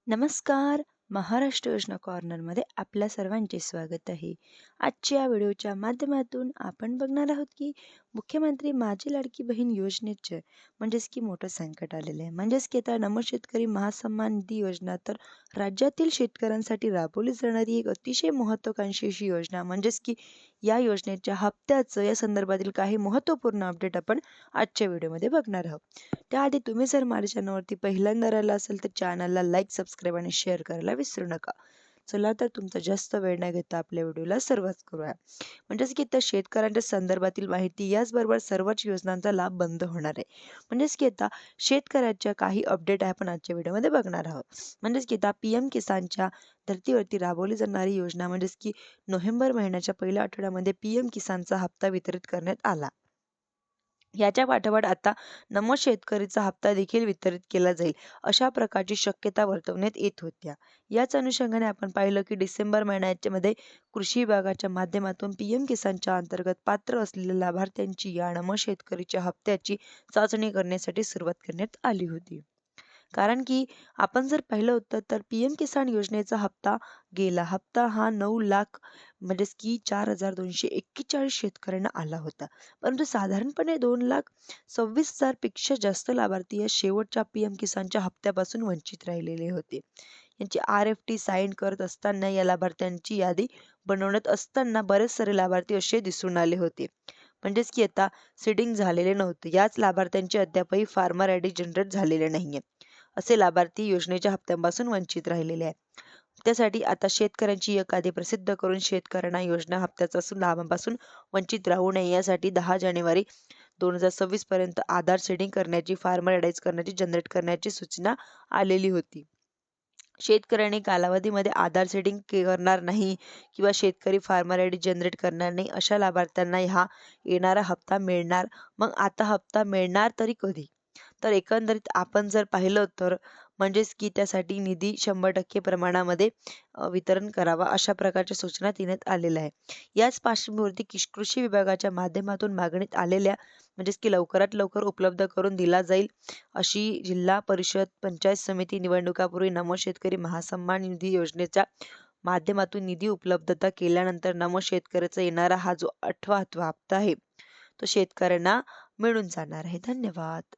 नमस्कार. महाराष्ट्र योजना कॉर्नरमध्ये आपल्या सर्वांचे स्वागत आहे. आजच्या व्हिडिओच्या माध्यमातून आपण बघणार आहोत की मुख्यमंत्री माझी लाडकी बहीण योजनेचे की मोठं संकट आलेलं आहे. की आता नमो शेतकरी महासन्मान निधी योजना तर राज्यातील शेतकऱ्यांसाठी राबवली जाणारी एक अतिशय महत्त्वाकांक्षी अशी योजना की या योजनेच्या हप्त्याचं या संदर्भातील काही महत्त्वपूर्ण अपडेट आपण आजच्या व्हिडिओमध्ये बघणार आहोत. त्याआधी तुम्ही जर माझ्या चॅनलवरती पहिल्यांदा राहिला असेल तर चॅनलला लाईक, सबस्क्राईब आणि शेअर करायला विसरू नका. चला तर तुमचा जास्त वेळ न घेता आपल्या व्हिडिओला सुरुवात करूया. की त्या शेतकऱ्यांच्या संदर्भातील माहिती याचबरोबर सर्वच योजनांचा लाभ बंद होणार आहे. की आता शेतकऱ्याच्या काही अपडेट आपण आजच्या व्हिडिओमध्ये बघणार आहोत. की आता PM किसानच्या धर्तीवरती राबवली जाणारी योजना की नोव्हेंबर महिन्याच्या पहिल्या आठवड्यामध्ये PM किसानचा हप्ता वितरित करण्यात आला. याच्या पाठोपाठ आता नमो शेतकरीचा हप्ता देखील वितरित केला जाईल अशा प्रकारची शक्यता वर्तवण्यात येत होत्या. याच अनुषंगाने आपण पाहिलं की डिसेंबर महिन्याच्या मध्ये कृषी विभागाच्या माध्यमातून PM किसानच्या अंतर्गत पात्र असलेल्या लाभार्थ्यांची या नमो शेतकरीच्या हप्त्याची चाचणी करण्यासाठी सुरुवात करण्यात आली होती. कारण की आपण जर पाहिलं होतं तर PM किसान योजनेचा हप्ता गेला हप्ता हा 9 लाख की 4,241 शेतकऱ्यांना आला होता. परंतु साधारणपणे 2,26,000 पेक्षा जास्त लाभार्थी या शेवटच्या PM किसानच्या हप्त्यापासून वंचित राहिलेले होते. यांची RFT साईन करत असताना या लाभार्थ्यांची यादी बनवण्यात असताना बरेच सारे लाभार्थी असे दिसून आले होते. की आता सीडिंग झालेले नव्हते. याच लाभार्थ्यांचे अद्यापही फार्मर आयडी जनरेट झालेले नाहीये. असे लाभार्थी योजनेच्या हप्त्यांपासून वंचित राहिलेले आहेत. त्यासाठी आता शेतकऱ्यांची एक यादी प्रसिद्ध करून शेतकऱ्यांना योजना हप्त्याचा लाभांपासून वंचित राहू नये यासाठी 10 जानेवारी 2026 पर्यंत आधार सीडिंग करण्याची, फार्मर आयडाईज करण्याची, जनरेट करण्याची सूचना आलेली होती. शेतकऱ्यांनी कालावधीमध्ये आधार सेटिंग करणार नाही किंवा शेतकरी फार्मर आयडी जनरेट करणार नाही अशा लाभार्थ्यांना हा येणारा हप्ता मिळणार. मग आता हप्ता मिळणार तरी कधी? तर एकंदरीत आपण जर पाहिलं तर की त्यासाठी निधी 100% प्रमाणामध्ये वितरण करावा अशा प्रकारच्या सूचना देण्यात आलेल्या आहे. याच पार्श्वभूमीवरती कृषी विभागाच्या माध्यमातून मागणीत आलेल्या की लवकरात लवकर उपलब्ध करून दिला जाईल अशी जिल्हा परिषद, पंचायत समिती निवडणुकापूर्वी नमो शेतकरी महासन्मान निधी योजनेच्या माध्यमातून निधी उपलब्धता केल्यानंतर नमो शेतकऱ्याचा येणारा हा जो 8वा हप्ता आहे तो शेतकऱ्यांना मिळून जाणार आहे. धन्यवाद.